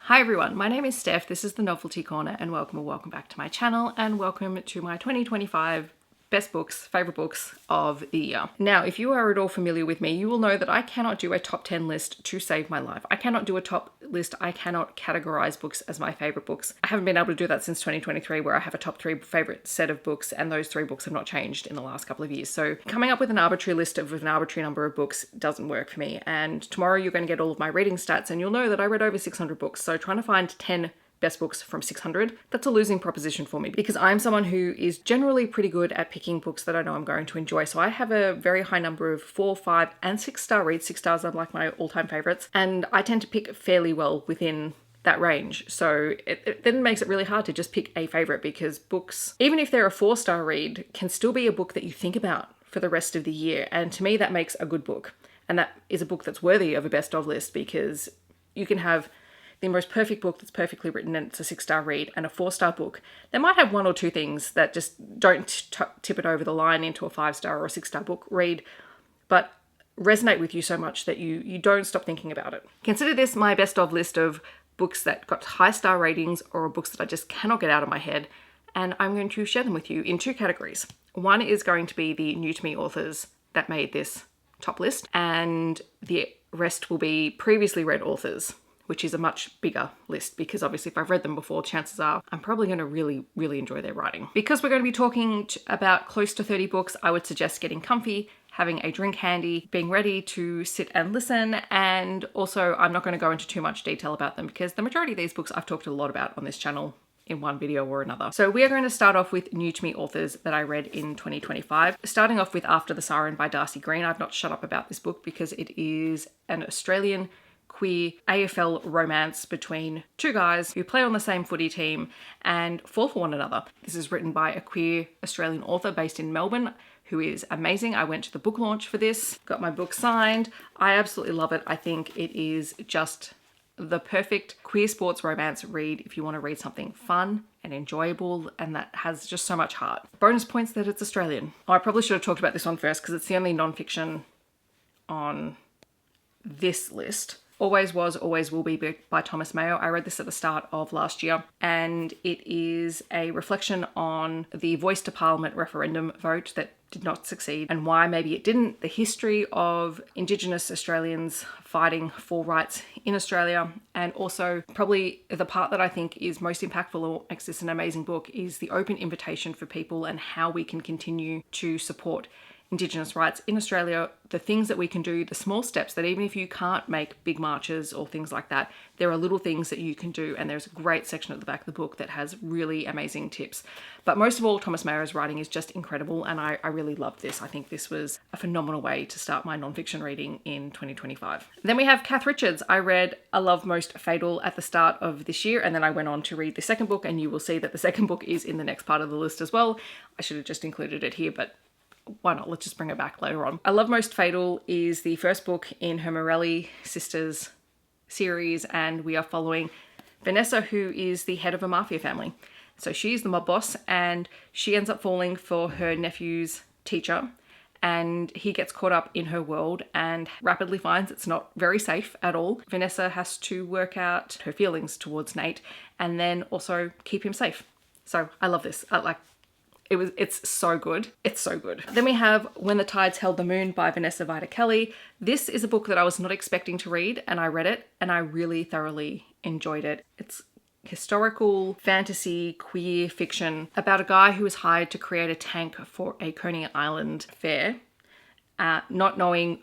Hi everyone, my name is Steph, this is the Novelty Corner, and welcome back to my channel, and welcome to my 2025 best books, favourite books of the year. Now, if you are at all familiar with me, you will know that I cannot do a top 10 list to save my life. I cannot do a top list, I cannot categorise books as my favourite books. I haven't been able to do that since 2023, where I have a top 3 favourite set of books, and those 3 books have not changed in the last couple of years. So coming up with an arbitrary list of an arbitrary number of books doesn't work for me. And tomorrow you're going to get all of my reading stats, and you'll know that I read over 600 books. So trying to find 10 best books from 600, that's a losing proposition for me, because I'm someone who is generally pretty good at picking books that I know I'm going to enjoy. So I have a very high number of 4, 5 and 6-star reads. 6 stars are like my all-time favorites, and I tend to pick fairly well within that range. So it then makes it really hard to just pick a favorite, because books, even if they're a 4-star read, can still be a book that you think about for the rest of the year. And to me, that makes a good book. And that is a book that's worthy of a best of list, because you can have the most perfect book that's perfectly written and it's a 6-star read, and a 4-star book that might have 1 or 2 things that just don't tip it over the line into a 5-star or a 6-star book read, but resonate with you so much that you don't stop thinking about it. Consider this my best of list of books that got high star ratings or books that I just cannot get out of my head, and I'm going to share them with you in 2 categories. One is going to be the new to me authors that made this top list, and the rest will be previously read authors, which is a much bigger list, because obviously if I've read them before, chances are I'm probably going to really enjoy their writing. Because we're going to be talking about close to 30 books, I would suggest getting comfy, having a drink handy, being ready to sit and listen, and also I'm not going to go into too much detail about them, because the majority of these books I've talked a lot about on this channel in one video or another. So we are going to start off with new to me authors that I read in 2025. Starting off with After the Siren by Darcy Green. I've not shut up about this book because it is an Australian queer AFL romance between 2 guys who play on the same footy team and fall for one another. This is written by a queer Australian author based in Melbourne who is amazing. I went to the book launch for this, got my book signed. I absolutely love it. I think it is just the perfect queer sports romance read if you want to read something fun and enjoyable and that has just so much heart. Bonus points that it's Australian. Oh, I probably should have talked about this one first because it's the only non-fiction on this list. Always Was, Always Will Be by Thomas Mayo. I read this at the start of last year, and it is a reflection on the Voice to Parliament referendum vote that did not succeed and why maybe it didn't, the history of Indigenous Australians fighting for rights in Australia, and also probably the part that I think is most impactful or makes this an amazing book is the open invitation for people and how we can continue to support Indigenous rights in Australia, the things that we can do, the small steps that even if you can't make big marches or things like that, there are little things that you can do, and there's a great section at the back of the book that has really amazing tips. But most of all, Thomas Mayo's writing is just incredible, and I really loved this. I think this was a phenomenal way to start my non-fiction reading in 2025. Then we have Kath Richards. I read A Love Most Fatal at the start of this year, and then I went on to read the second book, and you will see that the second book is in the next part of the list as well. I should have just included it here, but why not? Let's just bring it back later on. I Love Most Fatal is the first book in her Morelli sisters series, and we are following Venessa, who is the head of a mafia family. So she's the mob boss, and she ends up falling for her nephew's teacher, and he gets caught up in her world and rapidly finds it's not very safe at all. Venessa has to work out her feelings towards Nate and then also keep him safe. So I love this. It's so good. It's so good. Then we have When the Tides Held the Moon by Venessa Vida Kelley. This is a book that I was not expecting to read, and I read it and I really thoroughly enjoyed it. It's historical, fantasy, queer fiction about a guy who is hired to create a tank for a Coney Island fair, not knowing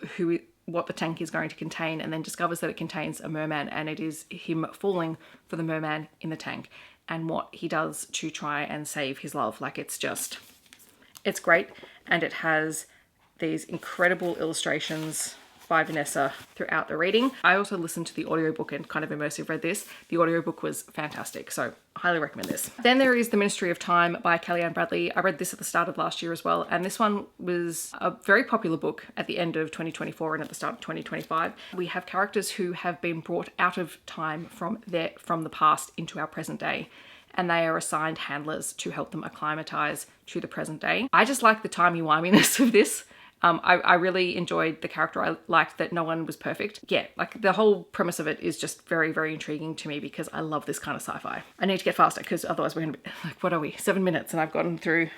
what the tank is going to contain, and then discovers that it contains a merman, and it is him falling for the merman in the tank and what he does to try and save his love. It's great, and it has these incredible illustrations by Venessa throughout the reading. I also listened to the audiobook and kind of immersive read this. The audiobook was fantastic, so highly recommend this. Then there is The Ministry of Time by Kaliane Bradley. I read this at the start of last year as well, and this one was a very popular book at the end of 2024 and at the start of 2025. We have characters who have been brought out of time from the past into our present day, and they are assigned handlers to help them acclimatize to the present day. I just like the timey-wiminess of this. I really enjoyed the character. I liked that no one was perfect. Yeah, like the whole premise of it is just very, very intriguing to me because I love this kind of sci-fi. I need to get faster because otherwise we're going to be, like, what are we? 7 minutes and I've gotten through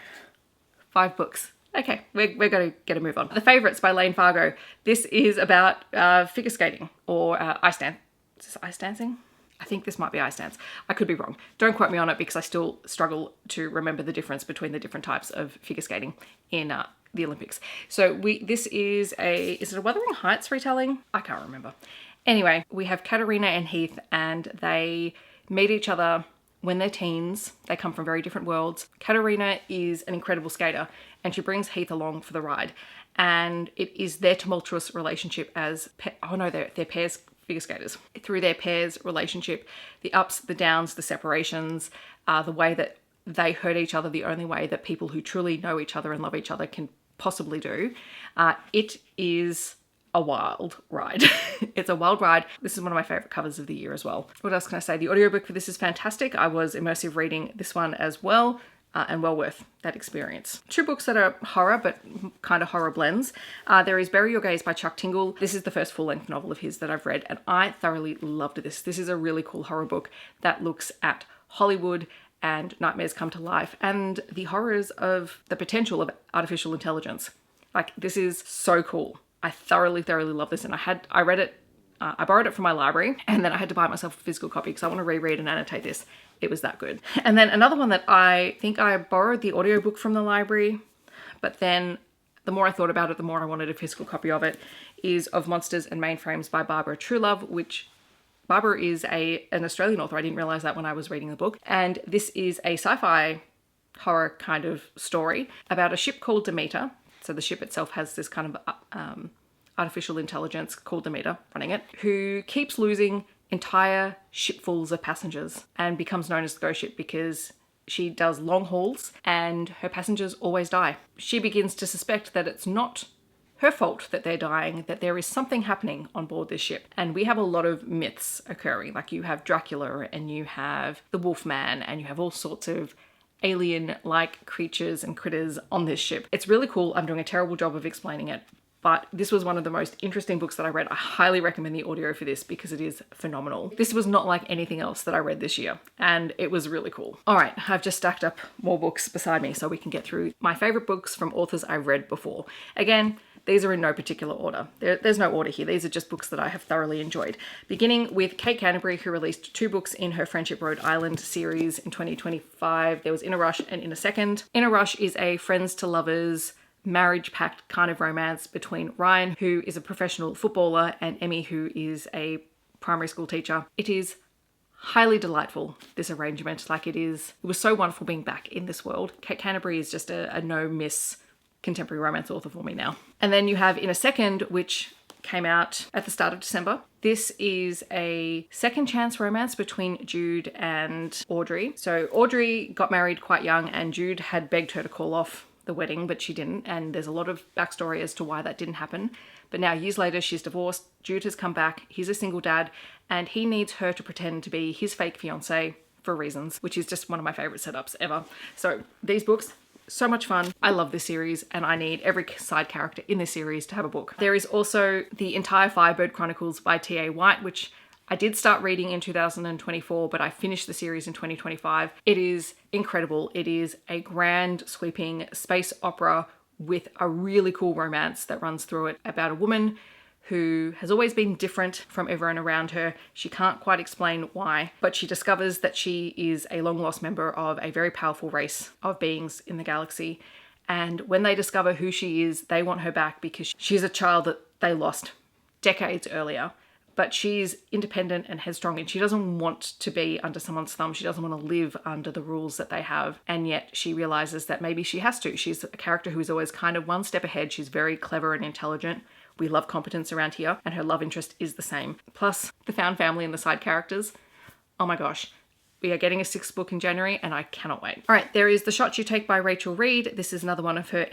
5 books. Okay, we're going to get a move on. The Favourites by Layne Fargo. This is about figure skating or ice dance. Is this ice dancing? I think this might be ice dance. I could be wrong. Don't quote me on it because I still struggle to remember the difference between the different types of figure skating in the Olympics. So this is is it a Wuthering Heights retelling? I can't remember. Anyway, we have Katarina and Heath, and they meet each other when they're teens. They come from very different worlds. Katarina is an incredible skater and she brings Heath along for the ride. And it is their tumultuous relationship as, they're pairs figure skaters. Through their pairs relationship, the ups, the downs, the separations, the way that they hurt each other the only way that people who truly know each other and love each other can possibly do. It is a wild ride. It's a wild ride. This is one of my favourite covers of the year as well. What else can I say? The audiobook for this is fantastic. I was immersive reading this one as well, and well worth that experience. 2 books that are horror, but kind of horror blends. There is Bury Your Gaze by Chuck Tingle. This is the first full-length novel of his that I've read, and I thoroughly loved this. This is a really cool horror book that looks at Hollywood and nightmares come to life and the horrors of the potential of artificial intelligence. Like, this is so cool. I thoroughly love this, and I read it, I borrowed it from my library, and then I had to buy myself a physical copy because I want to reread and annotate this. It was that good. And then another one that I think I borrowed the audiobook from the library, but then the more I thought about it, the more I wanted a physical copy of it, is Of Monsters and Mainframes by Barbara Truelove, which Barbara is an Australian author. I didn't realize that when I was reading the book. And this is a sci-fi horror kind of story about a ship called Demeter. So the ship itself has this kind of artificial intelligence called Demeter running it, who keeps losing entire shipfuls of passengers and becomes known as the ghost ship because she does long hauls and her passengers always die. She begins to suspect that it's not her fault that they're dying, that there is something happening on board this ship. And we have a lot of myths occurring. Like, you have Dracula and you have the Wolfman and you have all sorts of alien-like creatures and critters on this ship. It's really cool. I'm doing a terrible job of explaining it, but this was one of the most interesting books that I read. I highly recommend the audio for this because it is phenomenal. This was not like anything else that I read this year, and it was really cool. All right, I've just stacked up more books beside me so we can get through my favorite books from authors I've read before. Again, these are in no particular order. There's no order here. These are just books that I have thoroughly enjoyed. Beginning with Kate Canterbary, who released 2 books in her Friendship Rhode Island series in 2025. There was In a Rush and In a Second. In a Rush is a friends to lovers, marriage pact kind of romance between Ryan, who is a professional footballer, and Emmy, who is a primary school teacher. It is highly delightful, this arrangement. Like, it was so wonderful being back in this world. Kate Canterbary is just a no-miss contemporary romance author for me now. And then you have In a Second, which came out at the start of December. This is a second chance romance between Jude and Audrey. So Audrey got married quite young and Jude had begged her to call off the wedding, but she didn't. And there's a lot of backstory as to why that didn't happen. But now, years later, she's divorced. Jude has come back. He's a single dad and he needs her to pretend to be his fake fiance for reasons, which is just one of my favorite setups ever. So these books, so much fun. I love this series and I need every side character in this series to have a book. There is also the entire Firebird Chronicles by T.A. White, which I did start reading in 2024, but I finished the series in 2025. It is incredible. It is a grand sweeping space opera with a really cool romance that runs through it about a woman who has always been different from everyone around her. She can't quite explain why, but she discovers that she is a long-lost member of a very powerful race of beings in the galaxy. And when they discover who she is, they want her back because she's a child that they lost decades earlier. But she's independent and headstrong and she doesn't want to be under someone's thumb. She doesn't want to live under the rules that they have. And yet she realizes that maybe she has to. She's a character who is always kind of one step ahead. She's very clever and intelligent. We love competence around here, and her love interest is the same. Plus, the found family and the side characters. Oh my gosh. We are getting a 6th book in January, and I cannot wait. All right, there is The Shot You Take by Rachel Reid. This is another one of her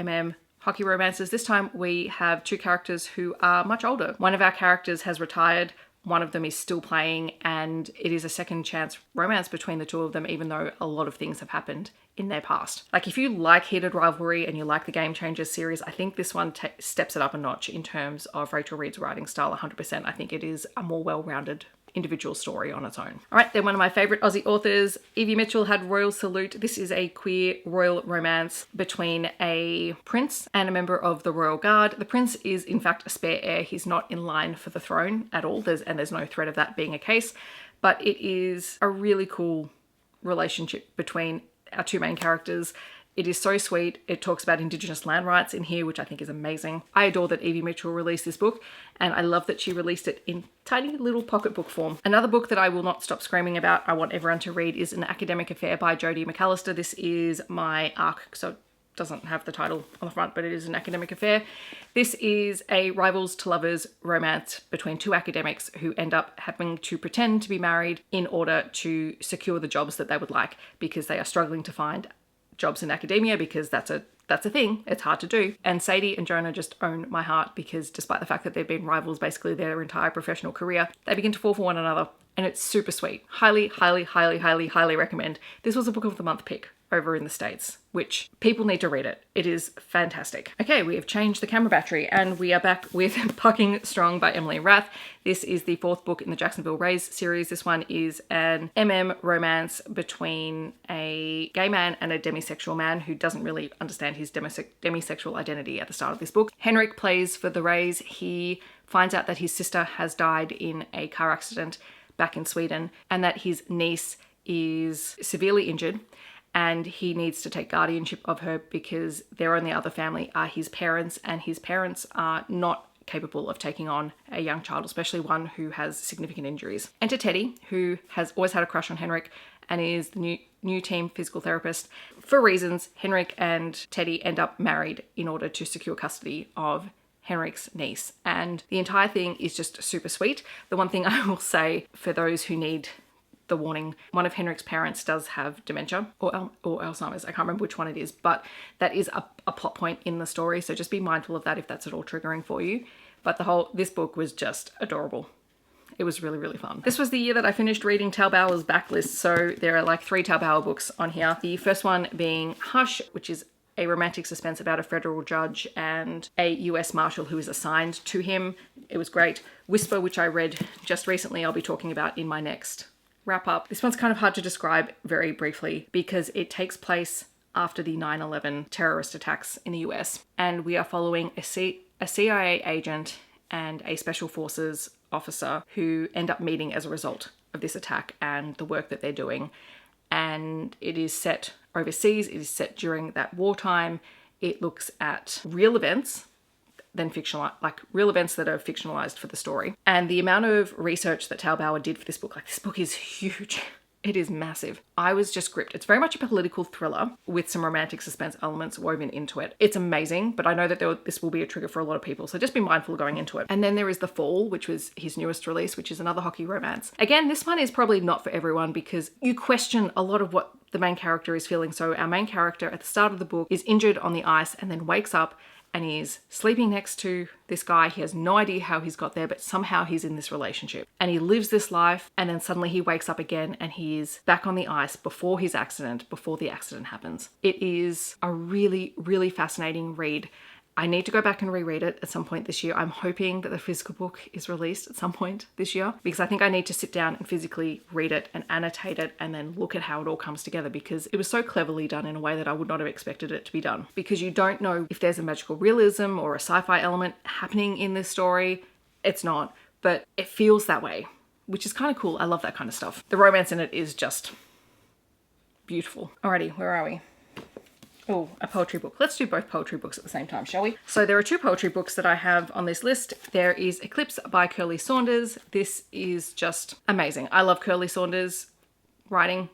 hockey romances. This time we have 2 characters who are much older. One of our characters has retired one of them is still playing, and it is a second chance romance between the two of them, even though a lot of things have happened in their past. Like, if you like heated rivalry and you like the Game Changers series, I think this one steps it up a notch in terms of Rachel Reid's writing style 100%. I think it is a more well-rounded individual story on its own. All right, then one of my favorite Aussie authors, Evie Mitchell, had Royal Salute. This is a queer royal romance between a prince and a member of the Royal Guard. The prince is in fact a spare heir. He's not in line for the throne at all. There's no threat of that being a case, but it is a really cool relationship between our two main characters. It is so sweet. It talks about Indigenous land rights in here, which I think is amazing. I adore that Evie Mitchell released this book, and I love that she released it in tiny little pocketbook form. Another book that I will not stop screaming about, I want everyone to read, is An Academic Affair by Jodi McAllister. This is my ARC, so it doesn't have the title on the front, but it is An Academic Affair. This is a rivals to lovers romance between two academics who end up having to pretend to be married in order to secure the jobs that they would like, because they are struggling to find jobs in academia, because that's a thing. It's hard to do. And Sadie and Jonah just own my heart, because despite the fact that they've been rivals basically their entire professional career, they begin to fall for one another, and it's super sweet. Highly, highly, highly, highly, highly recommend. This was a book of the month pick over in the States, which people need to read it. It is fantastic. Okay, we have changed the camera battery and we are back with Pucking Strong by Emily Rath. This is the fourth book in the Jacksonville Rays series. This one is an romance between a gay man and a demisexual man who doesn't really understand his demisexual identity at the start of this book. Henrik plays for the Rays. He finds out that his sister has died in a car accident back in Sweden, and that his niece is severely injured, and he needs to take guardianship of her because their only other family are his parents, and his parents are not capable of taking on a young child, especially one who has significant injuries. Enter Teddy, who has always had a crush on Henrik and is the new team physical therapist. For reasons, Henrik and Teddy end up married in order to secure custody of Henrik's niece, and the entire thing is just super sweet. The one thing I will say, for those who need the warning, one of Henrik's parents does have dementia or Alzheimer's. I can't remember which one it is, but that is a plot point in the story, so just be mindful of that if that's at all triggering for you. But this book was just adorable. It was really, really fun. This was the year that I finished reading Tal Bauer's backlist, so there are like 3 Tal Bauer books on here. The first one being Hush, which is a romantic suspense about a federal judge and a US Marshal who is assigned to him. It was great. Whisper, which I read just recently, I'll be talking about in my next wrap up. This one's kind of hard to describe very briefly because it takes place after the 9/11 terrorist attacks in the US, and we are following a CIA agent and a special forces officer who end up meeting as a result of this attack and the work that they're doing. And it is set overseas. It is set during that wartime. It looks at real events, then fictional, like real events that are fictionalized for the story. And the amount of research that Tal Bauer did for this book, like this book is huge. It is massive. I was just gripped. It's very much a political thriller with some romantic suspense elements woven into it. It's amazing, but I know that this will be a trigger for a lot of people, so just be mindful going into it. And then there is The Fall, which was his newest release, which is another hockey romance. Again, this one is probably not for everyone because you question a lot of what the main character is feeling. So our main character at the start of the book is injured on the ice and then wakes up and he's sleeping next to this guy. He has no idea how he's got there, but somehow he's in this relationship. And he lives this life, and then suddenly he wakes up again and he's back on the ice before the accident happens. It is a really, really fascinating read. I need to go back and reread it at some point this year. I'm hoping that the physical book is released at some point this year because I think I need to sit down and physically read it and annotate it and then look at how it all comes together, because it was so cleverly done in a way that I would not have expected it to be done. Because you don't know if there's a magical realism or a sci-fi element happening in this story. It's not, but it feels that way, which is kind of cool. I love that kind of stuff. The romance in it is just beautiful. Alrighty, where are we? Oh, a poetry book. Let's do both poetry books at the same time, shall we? So there are 2 poetry books that I have on this list. There is Eclipse by Kirli Saunders. This is just amazing. I love Kirli Saunders' writing.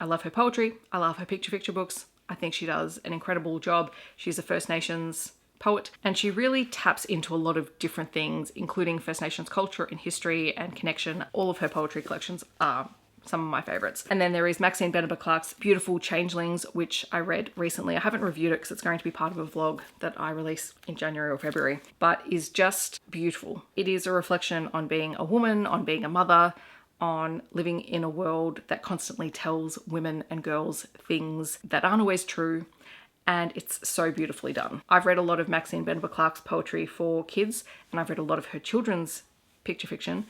I love her poetry. I love her picture books. I think she does an incredible job. She's a First Nations poet, and she really taps into a lot of different things, including First Nations culture and history and connection. All of her poetry collections are some of my favorites. And then there is Maxine Beneba Clark's beautiful Changelings, which I read recently. I haven't reviewed it because it's going to be part of a vlog that I release in January or February, but is just beautiful. It is a reflection on being a woman, on being a mother, on living in a world that constantly tells women and girls things that aren't always true. And it's so beautifully done. I've read a lot of Maxine Beneba Clark's poetry for kids, and I've read a lot of her children's picture fiction.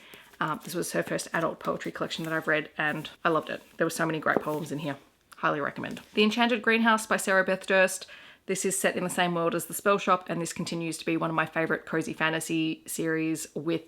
This was her first adult poetry collection that I've read, and I loved it. There were so many great poems in here. Highly recommend. The Enchanted Greenhouse by Sarah Beth Durst. This is set in the same world as The Spell Shop, and this continues to be one of my favorite cozy fantasy series with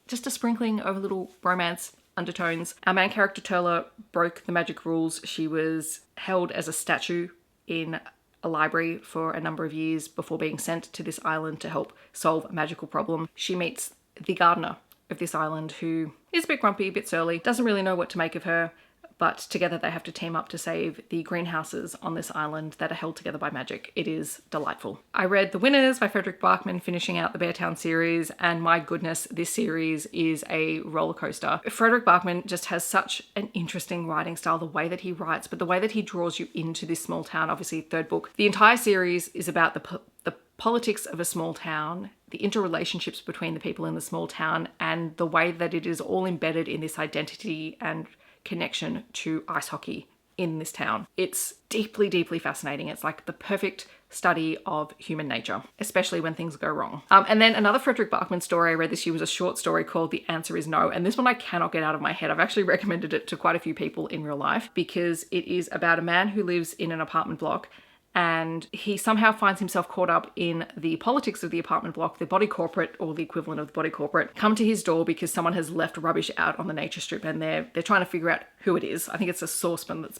just a sprinkling of little romance undertones. Our main character, Turla, broke the magic rules. She was held as a statue in a library for a number of years before being sent to this island to help solve a magical problem. She meets the gardener of this island, who is a bit grumpy, a bit surly, doesn't really know what to make of her, but together they have to team up to save the greenhouses on this island that are held together by magic. It is delightful. I read The Winners by Fredrick Backman, finishing out the Beartown series, and my goodness, this series is a roller coaster. Fredrick Backman just has such an interesting writing style, the way that he writes, but the way that he draws you into this small town. Obviously, third book. The entire series is about the politics of a small town, the interrelationships between the people in the small town, and the way that it is all embedded in this identity and connection to ice hockey in this town. It's deeply, deeply fascinating. It's like the perfect study of human nature, especially when things go wrong. And then another Fredrick Backman story I read this year was a short story called The Answer Is No. And this one I cannot get out of my head. I've actually recommended it to quite a few people in real life because it is about a man who lives in an apartment block, and he somehow finds himself caught up in the politics of the apartment block. The body corporate, or the equivalent of the body corporate, come to his door because someone has left rubbish out on the nature strip, and they're trying to figure out who it is. I think it's a saucepan it's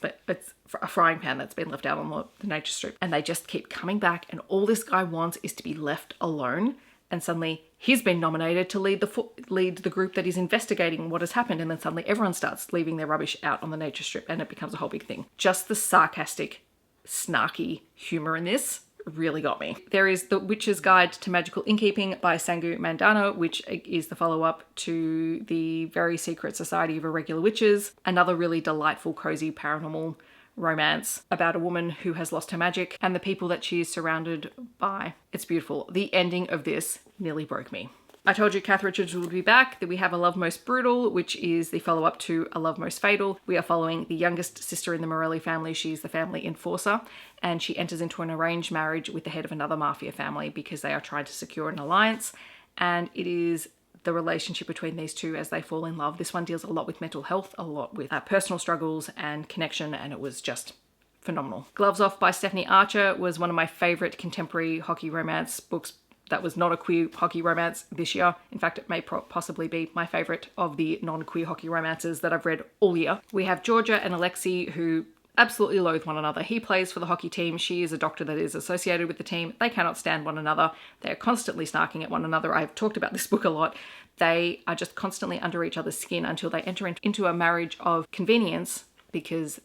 a frying pan that's been left out on the nature strip, and they just keep coming back, and all this guy wants is to be left alone. And suddenly he's been nominated to lead the group that is investigating what has happened, and then suddenly everyone starts leaving their rubbish out on the nature strip, and it becomes a whole big thing. Just the sarcastic, snarky humor in this really got me. There is The Witch's Guide to Magical Innkeeping by Sangu Mandanna, which is the follow-up to The Very Secret Society of Irregular Witches, another really delightful, cozy, paranormal romance about a woman who has lost her magic and the people that she is surrounded by. It's beautiful. The ending of this nearly broke me. I told you Kath Richards would be back, that we have A Love Most Brutal, which is the follow-up to A Love Most Fatal. We are following the youngest sister in the Morelli family. She's the family enforcer, and she enters into an arranged marriage with the head of another mafia family because they are trying to secure an alliance, and it is the relationship between these two as they fall in love. This one deals a lot with mental health, a lot with personal struggles and connection, and it was just phenomenal. Gloves Off by Stephanie Archer was one of my favourite contemporary hockey romance books that was not a queer hockey romance this year. In fact, it may possibly be my favourite of the non-queer hockey romances that I've read all year. We have Georgia and Alexei, who absolutely loathe one another. He plays for the hockey team. She is a doctor that is associated with the team. They cannot stand one another. They are constantly snarking at one another. I've talked about this book a lot. They are just constantly under each other's skin until they enter into a marriage of convenience because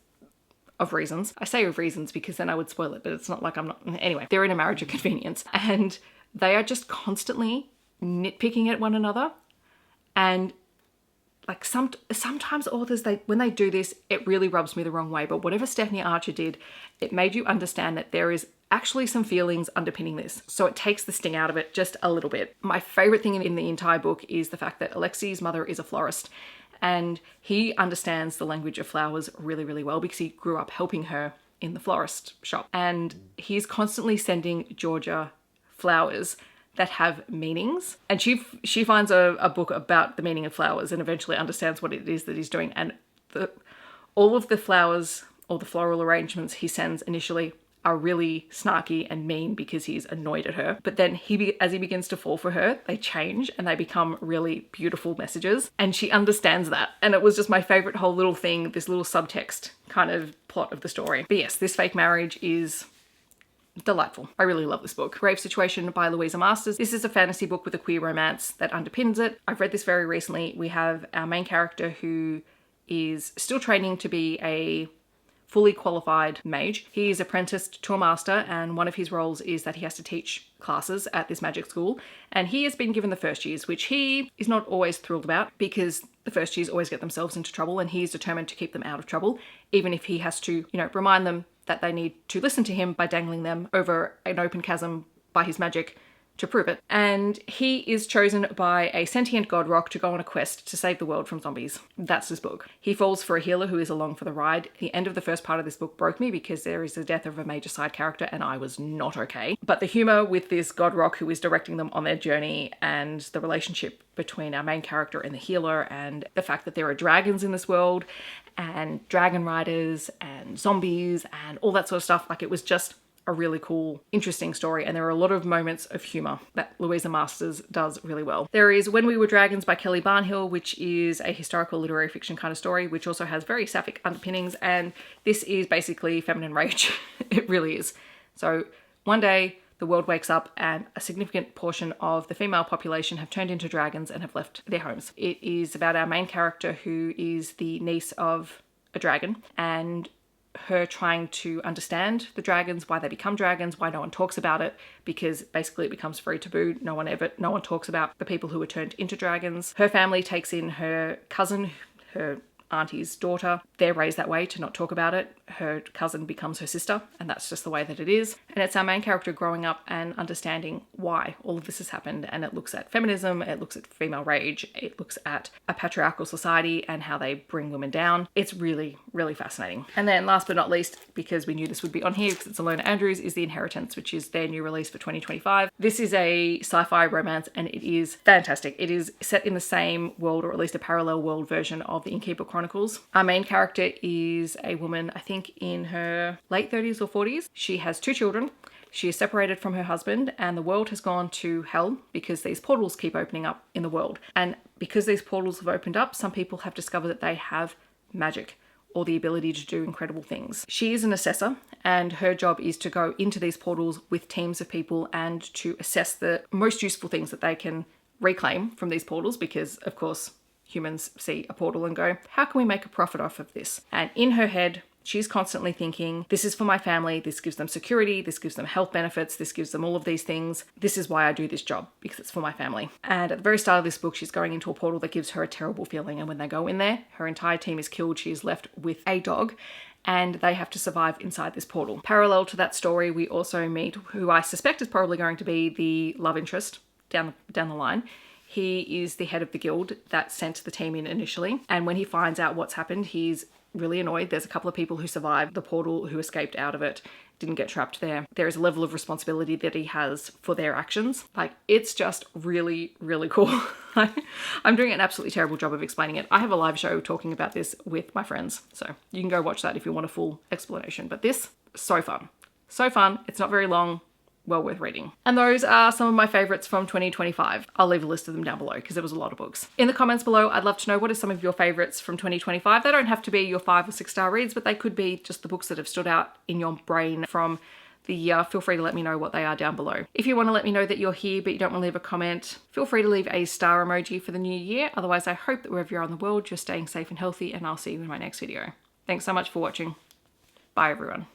of reasons. I say of reasons because then I would spoil it, but it's not like I'm not... Anyway, they're in a marriage of convenience, and they are just constantly nitpicking at one another. And like sometimes authors, when they do this, it really rubs me the wrong way. But whatever Stephanie Archer did, it made you understand that there is actually some feelings underpinning this. So it takes the sting out of it just a little bit. My favorite thing in the entire book is the fact that Alexei's mother is a florist, and he understands the language of flowers really, really well because he grew up helping her in the florist shop. And he's constantly sending Georgia flowers that have meanings, and she finds a book about the meaning of flowers and eventually understands what it is that he's doing. And all of the flowers, all the floral arrangements he sends initially are really snarky and mean because he's annoyed at her, but then as he begins to fall for her, they change and they become really beautiful messages, and she understands that. And it was just my favorite whole little thing, this little subtext kind of plot of the story. But yes, this fake marriage is delightful. I really love this book. Grave Situation by Louisa Masters. This is a fantasy book with a queer romance that underpins it. I've read this very recently. We have our main character who is still training to be a fully qualified mage. He is apprenticed to a master, and one of his roles is that he has to teach classes at this magic school. And he has been given the first years, which he is not always thrilled about because the first years always get themselves into trouble, and he's determined to keep them out of trouble, even if he has to, you know, remind them that they need to listen to him by dangling them over an open chasm by his magic to prove it. And he is chosen by a sentient god rock to go on a quest to save the world from zombies. That's his book. He falls for a healer who is along for the ride. The end of the first part of this book broke me because there is the death of a major side character and I was not okay. But the humour with this god rock who is directing them on their journey, and the relationship between our main character and the healer, and the fact that there are dragons in this world and dragon riders and zombies and all that sort of stuff, like, it was just a really cool, interesting story, and there are a lot of moments of humour that Louisa Masters does really well. There is When We Were Dragons by Kelley Barnhill, which is a historical literary fiction kind of story, which also has very sapphic underpinnings, and this is basically feminine rage. It really is. So one day the world wakes up and a significant portion of the female population have turned into dragons and have left their homes. It is about our main character, who is the niece of a dragon, and her trying to understand the dragons, why they become dragons, why no one talks about it, because basically it becomes very taboo. No one talks about the people who were turned into dragons. Her family takes in her cousin, her auntie's daughter. They're raised that way to not talk about it. Her cousin becomes her sister, and that's just the way that it is. And it's our main character growing up and understanding why all of this has happened. And it looks at feminism, it looks at female rage, it looks at a patriarchal society and how they bring women down. It's really, really fascinating. And then last but not least, because we knew this would be on here because it's Ilona Andrews, is The Inheritance, which is their new release for 2025. This is a sci-fi romance and it is fantastic. It is set in the same world, or at least a parallel world version of the Innkeeping Chronicles. Our main character is a woman, I think in her late 30s or 40s. She has 2 children. She is separated from her husband, and the world has gone to hell because these portals keep opening up in the world. And because these portals have opened up, some people have discovered that they have magic or the ability to do incredible things. She is an assessor, and her job is to go into these portals with teams of people and to assess the most useful things that they can reclaim from these portals, because of course humans see a portal and go, how can we make a profit off of this? And in her head, she's constantly thinking, this is for my family, this gives them security, this gives them health benefits, this gives them all of these things. This is why I do this job, because it's for my family. And at the very start of this book, she's going into a portal that gives her a terrible feeling. And when they go in there, her entire team is killed. She is left with a dog, and they have to survive inside this portal. Parallel to that story, we also meet who I suspect is probably going to be the love interest down the line. He is the head of the guild that sent the team in initially. And when he finds out what's happened, he's really annoyed. There's a couple of people who survived the portal who escaped out of it, didn't get trapped there. There is a level of responsibility that he has for their actions. Like, it's just really, really cool. I'm doing an absolutely terrible job of explaining it. I have a live show talking about this with my friends, so you can go watch that if you want a full explanation. But this, so fun. So fun. It's not very long. Well worth reading. And those are some of my favourites from 2025. I'll leave a list of them down below because there was a lot of books. In the comments below, I'd love to know what are some of your favourites from 2025. They don't have to be your 5 or 6 star reads, but they could be just the books that have stood out in your brain from the year. Feel free to let me know what they are down below. If you want to let me know that you're here but you don't want to leave a comment, feel free to leave a star emoji for the new year. Otherwise, I hope that wherever you are in the world, you're staying safe and healthy, and I'll see you in my next video. Thanks so much for watching. Bye everyone.